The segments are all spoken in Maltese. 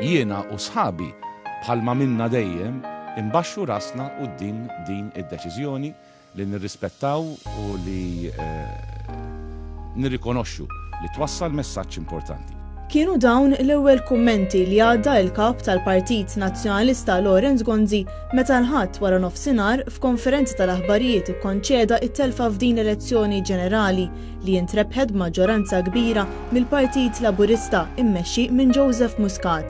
jiena u sħabi bħalma minna dejjem imbaxxu rasna quddiem din id-deċiżjoni li nirrispettaw u li nirrikonoxxu li twassal messaġġ importanti. Kienu dawn l-ewwel kummenti li għadda l-kap tal-Partit Nazzjonalista Lorenz Gonzi meta l-ħadd wara nofsinhar f'konferenza tal-aħbarijiet ikkonċeda t-telfa f'din elezzjoni ġenerali li jintrebħed b'maġġoranza kbira mill-Partit Laburista immexxi minn Joseph Muscat.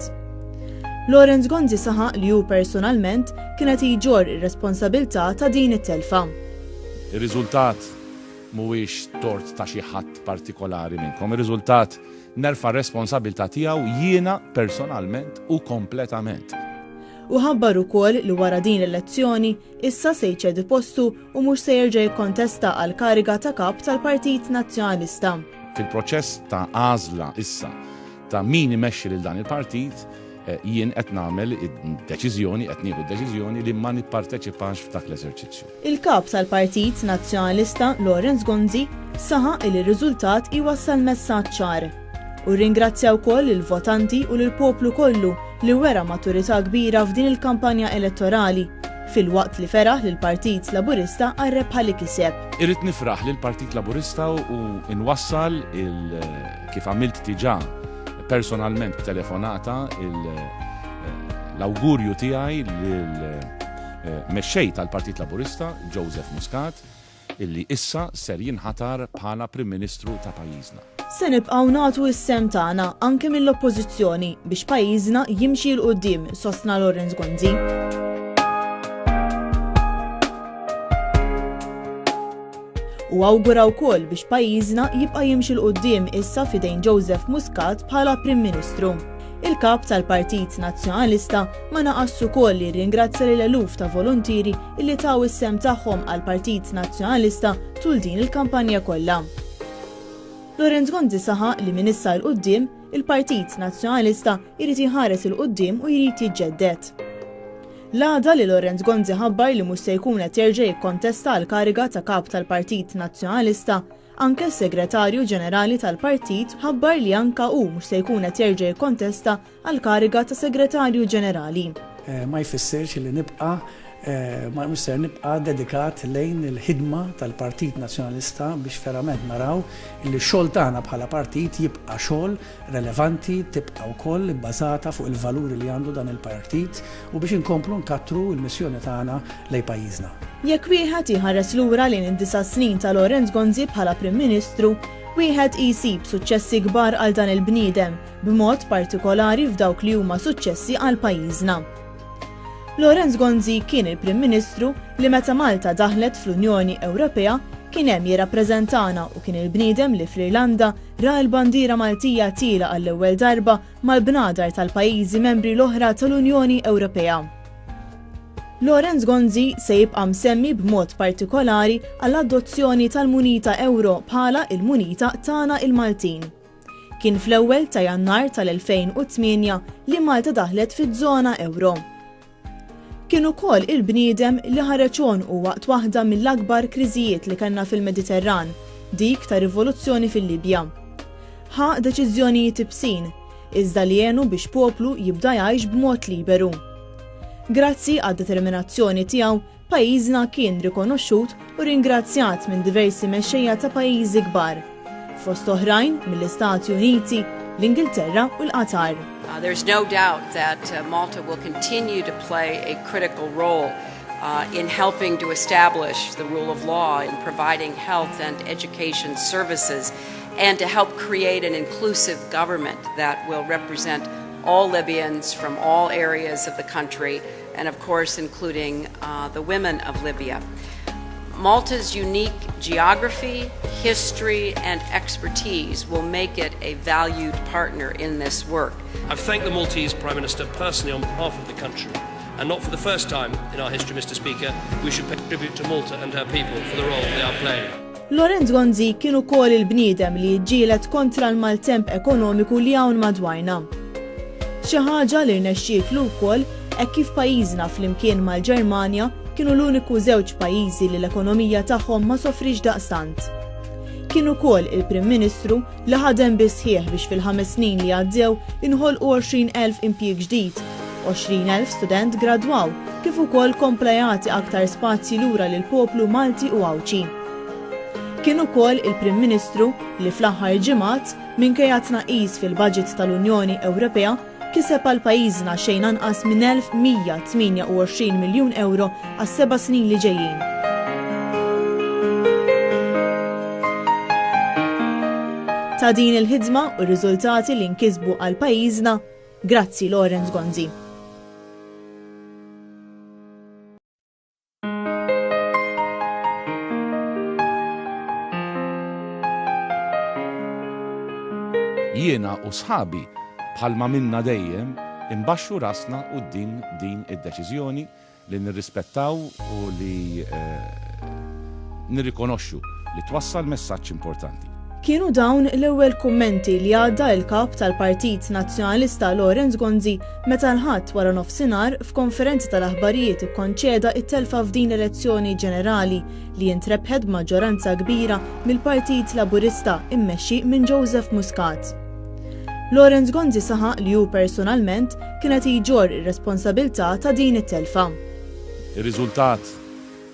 Lorenz Gonzi saħaq li hu personalment kienet jġorr ir-responsabbiltà ta' din it-telfa. Ir-riżultat mhuwiex tort ta' xi ħadd partikolari minnkom, ir-riżultat nerfa' r-responsabbiltà tiegħu jiena personalment u kompletament. U ħabbar ukoll li wara din l-elezzjoni issa se jċedi postu u mhux se jerġa' jikkontesta għal kariga ta' kap tal-Partit Nazzjonalista. Fil-proċess ta' għażla issa ta' min imexxi lil dan il-partit, jien qed nagħmel id-deċiżjoni, qed nieħu d-deċiżjoni li ma nipparteċipax f'dak l-eżerċizzju. Il-kap tal-Partit Nazzjonalista Lorenz Gonzi saħaq li r-riżultat iwassal messaġġ ċar u ringrazzja wkoll il-votanti u lill-poplu kollu li wera maturità kbira f'din il-kampanja elettorali fil-waqt li feraħ lill-Partit Laburista għar-rebħa li kiseb. Irrid nifraħ lill-Partit Laburista u nwassal kif għamilt diġà personalment b'telefonata l-awgurju tiegħi lill-mexxej tal-Partit Laburista Joseph Muscat illi issa ser jinħatar bħala Prim Ministru ta' pajjiżna. Se nibqgħu nagħtu s-sem tagħna anke mill-oppożizzjoni biex pajjiżna jimxi l quddiem sostna Lorenz Gonzi. U awgura wkoll biex pajjiżna jibqa' jimxi l quddiem issa fidejn Joseph Muscat bħala Prim Ministru. Il-kap tal-Partit Nazzjonalista ma naqas ukoll li ringrazzja lil eluf ta' volontiri illi taw is-sem tagħhom għall-Partit Nazzjonalista tul din il-kampanja kollha. Lorenz Gonzi saħaq li minn issa l quddiem il-Partit Nazzjonalista jrid iħares il quddiem u jrid jiġġedded. L-għada li Lorenz Gonzi ħabbar li mhux se jkun qed jerġa' jikkontesta għal kariga ta' kap tal-Partit Nazzjonalista, anke s-Segretarju Ġenerali tal-Partit ħabbar li anke hu mhux se jkun qed jerġa' jikkontesta għal kariga ta' Segretarju Ġenerali. Ma jfissirx li ma ser nibqa' dedikat lejn il-ħidma tal-Partit Nazzjonalista biex verament naraw li x-xogħol tagħna bħala partit jibqa' xogħol relevanti, tibqa' wkoll bbażata fuq il-valuri li għandu dan il-partit u biex inkomplu nkattru l-missjoni tagħna lejn pajjiżna. Jekk wieħed iħares lura lejn id-9 snin ta' Lorenz Gonzi bħala Prim Ministru, wieħed jsib suċċessi kbar għal dan il-bniedem, b'mod partikolari f'dawk li huma suċċessi għal pajjiżna. Lorenz Gonzi kien il-Prim Ministru li meta Malta daħlet fl-Unjoni Ewropea kien hemm jirrappreżentana u kien il-bniedem li fl-Irlanda ra l-bandiera Maltija tila għall-ewwel darba mal-bnadar tal-pajjiżi membri l-oħra tal-Unjoni Ewropea. Lorenz Gonzi se jibqa' msemmi b'mod partikolari għall-adozzjoni tal-munita Ewro bħala il-munita tagħna il-Maltin. Kien fl-ewwel ta' Jannar tal-2008 li Malta daħlet fiż-żona Ewro. Kien ukoll il-bniedem li ħareġ u waqt waħda mill-akbar kriżijiet li kellna fil-Mediterran, dik ta' rivoluzzjoni fil-Libja. Ħa deċiżjonijiet ibsin, iżda li għenu biex poplu jibda jgħix b'mod liberu. Grazzi għad-determinazzjoni tiegħu, pajjiżna kien rikonoxxut u ringrazzjat minn diversi mexxejja ta' pajjiżi kbar, fost oħrajn mill-Istati Uniti, l-Ingilterra u l-Qatar. There's no doubt that Malta will continue to play a critical role in helping to establish the rule of law, in providing health and education services, and to help create an inclusive government that will represent all Libyans from all areas of the country, and of course including the women of Libya. Malta's unique geography, history, and expertise will make it a valued partner in this work. I've thanked the Maltese Prime Minister personally on behalf of the country, and not for the first time in our history, Mr. Speaker, we should pay tribute to Malta and her people for the role they are playing. Lorenz Gonzi kien ukoll il-bniedem li ġielet kontra l-maltemp ekonomiku li hawn madwarna. Xi ħaġa li rnexxietlu wkoll hekk kif pajjiżna flimkien mal-Ġermanja kienu l-uniku żewġ pajjiżi li l-ekonomija tagħhom ma sofrix daqstant. kien ukoll il-Prim Ministru li ħadem bisħieħ biex fil-5 snin li għaddew inħolqu 20,000 impjieg ġdid, 20,000 student gradwaw, kif ukoll kompla jagħti aktar spazji lura lil poplu Malti u Awċi. Kien ukoll il-Prim Ministru li fl-aħħar ġimgħat minkejja tnaqqis fil-budget tal-Unjoni Ewropea kiseb għal pajjiżna xejn anqas minn 1,128 miljun euro għas-7 snin li ġejjin. Ta' din il-ħidma u r-riżultati li nkisbu għal pajjiżna, grazzi Lorenz Gonzi. Jiena u sħabi bħalma minna dejjem imbaxxu rasna quddiem din id-deċiżjoni li nirrispettaw u li nirrikonoxxu li twassal messaġġ importanti. Kienu dawn l-ewwel kummenti li għadda il-kap tal-Partit Nazzjonalista Lorenz Gonzi meta l-ħadd wara nofsinhar f'konferenza tal-aħbarijiet ikkonċeda t-telfa f'din l-elezzjoni ġenerali li jintrebħed b'maġġoranza kbira mill-Partit Laburista immexxi minn Joseph Muscat. Lorenz Gonzi saħaq li hu personalment kienet jġor ir-responsabbiltà ta' din it-telfa. Ir-riżultat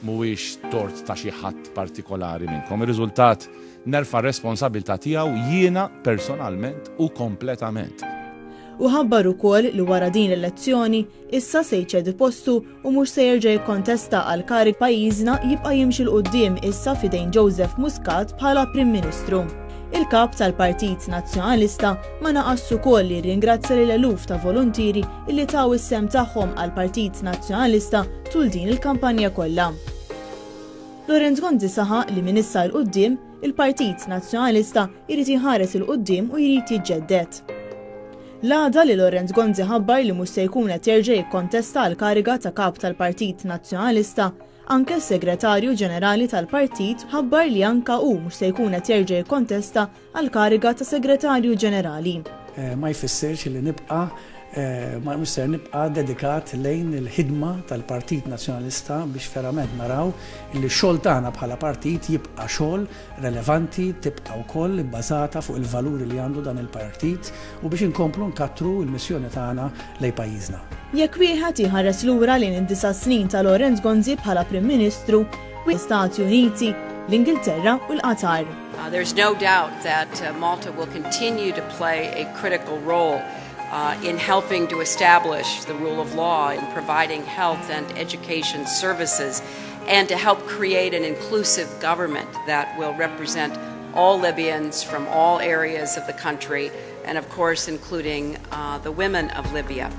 mhuwiex tort ta' xi ħadd partikolari minnkom, ir-riżultat nerfa' responsabilità tiegħu jiena personalment u kompletament. U ħabbar ukoll li wara din l-elezzjoni issa se jċedi postu u mhux se jerġa' jikkontesta għal karik pajjiżna jibqa' jimxi l qudiem issa fidejn Joseph Muscat bħala Prim Ministru. Il-kap tal-Partit Nazzjonalista ma naqas ukoll li ringrazzja lil eluf ta' volontieri illi taw is-sem tagħhom għall-Partit Nazzjonalista tul din il-kampanja kollha. Lorenz Gonzi saħaq li minn issa l-qudiem il-Partit Nazzjonalista jrid jħares il-qudiem u jrid jiġġedded. L-għada li Lorenz Gonzi ħabbar li mhux se jkun qed jerġa' jikkontesta l-kariga ta' kap tal-Partit Nazzjonalista, anke s-Segretarju Ġenerali tal-Partit ħabbar li anke hu mhux se jkun qed jerġa' jikkontesta għal kariga ta' Segretarju Ġenerali. Ma jfissirx li ma mister nibqa' dedikat lejn il-ħidma tal-Partit Nazzjonalista biex verament naraw li x-xogħol tagħna bħala partit jibqa' xogħol relevanti, tibqa' wkoll bbażata fuq il-valuri li għandu dan il-partit u biex inkomplu nkattru l-missjoni tagħna lejn pajjiżna. Jekk wieħed jħares lura lejn id-9 snin ta' Lorenz Gonzi bħala Prim Ministru u l-Istati Uniti, l-Ingilterra u l-Qatar. There's no doubt that Malta will continue to play a critical role in helping to establish the rule of law, in providing health and education services, and to help create an inclusive government that will represent all Libyans from all areas of the country, and of course including the women of Libya.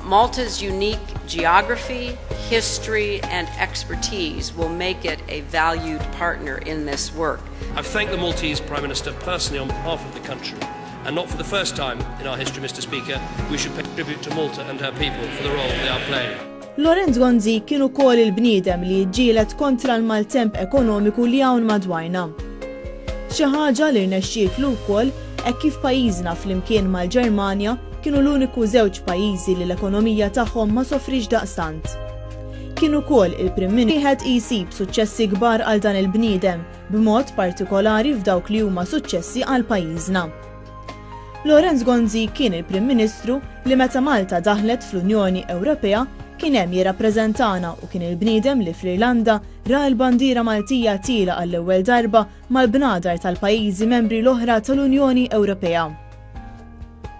Malta's unique geography, history, and expertise will make it a valued partner in this work. I've thanked the Maltese Prime Minister personally on behalf of the country. And not for the first time in our history, Mr. Speaker, we should pay tribute to Malta and her people for the role they are playing. Lorenz Gonzi kienu kol il-bniedem li ġielet kontra l-maltemp ekonomiku li hawn madwarna. Xi ħaġa li rnexxietlu wkoll hekk kif pajjiżna flimkien mal-Ġermanja kienu l-uniku żewġ pajjiżi li l-ekonomija tagħhom ma sofrix daqstant. Kien ukoll il-Prim Ministru wieħed jsib suċċessi kbar għal dan il-bniedem, b'mod partikolari f'dawk li huma suċċessi għal pajjiżna. Lorenz Gonzi kien il-Prim Ministru li meta Malta daħlet fl-Unjoni Ewropea kien hemm jirrappreżentana u kien il-bniedem li fl-Irlanda ra l-bandiera Maltija tila għall-ewwel darba mal-bnadar tal-pajjiżi membri l-oħra tal-Unjoni Ewropea.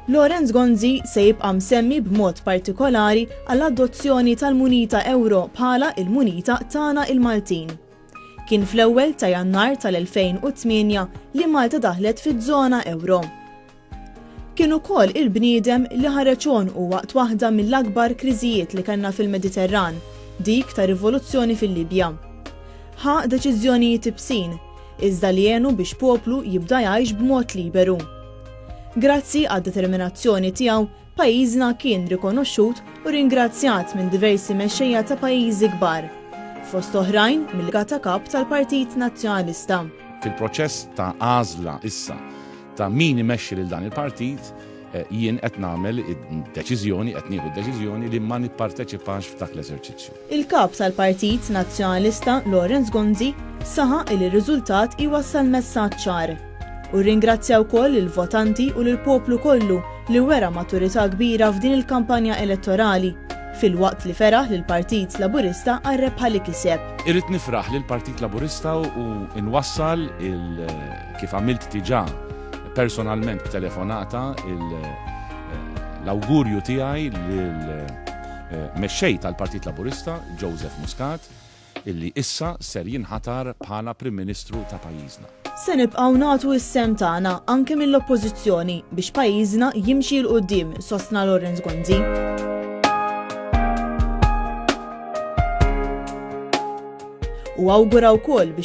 Lorenz Gonzi se jibqa' msemmi b'mod partikolari għall-adozzjoni tal-munita Ewro bħala il-munita tagħna il-Maltin. Kien fl-ewwel ta' Jannar tal-2008 li Malta daħlet fiż-żona Ewro. Kien ukoll il-bniedem li ħareġ u waqt waħda mill-akbar kriżijiet li kellna fil-Mediterran, dik ta' rivoluzzjoni fil-Libja. Ħa deċiżjonijiet ibsin, iżda li għenu biex poplu jibda jgħix b'mod liberu. Grazzi għad-determinazzjoni tiegħu, pajjiżna kien rikonoxxut u ringrazzjat minn diversi mexxejja ta' pajjiżi kbar, fost oħrajn mill-gata kap tal-Partit Nazzjonalista. Fil-proċess ta' għażla issa ta' min imexxi lil dan il-partit, jien qed nagħmel deċiżjoni, qed nieħu deċiżjoni li ma nipparteċipax f'dak l-eżerċizzju. Il-kap tal-Partit Nazzjonalista Lorenz Gonzi saħaq li r-riżultat iwassal messaġġ ċar u rringrazzja wkoll il-votanti u lill-poplu kollu li wera maturità kbira f'din il-kampanja elettorali fil-waqt li feraħ lill Partit Laburista għar-rebħa li kiseb. Irrid nifraħ lill Partit Laburista u nwassal kif għamilt diġà personalment b'telefonata l-awgurju tiegħi lill-mexxej tal-Partit Laburista Joseph Muscat illi issa ser jinħatar bħala Prim Ministru ta' pajjiżna. Se nibqgħu nagħtu s-sem tagħna anke mill-oppożizzjoni biex pajjiżna jimxi l quddiem sostna Lorenz Gonzi. U awgura wkoll biex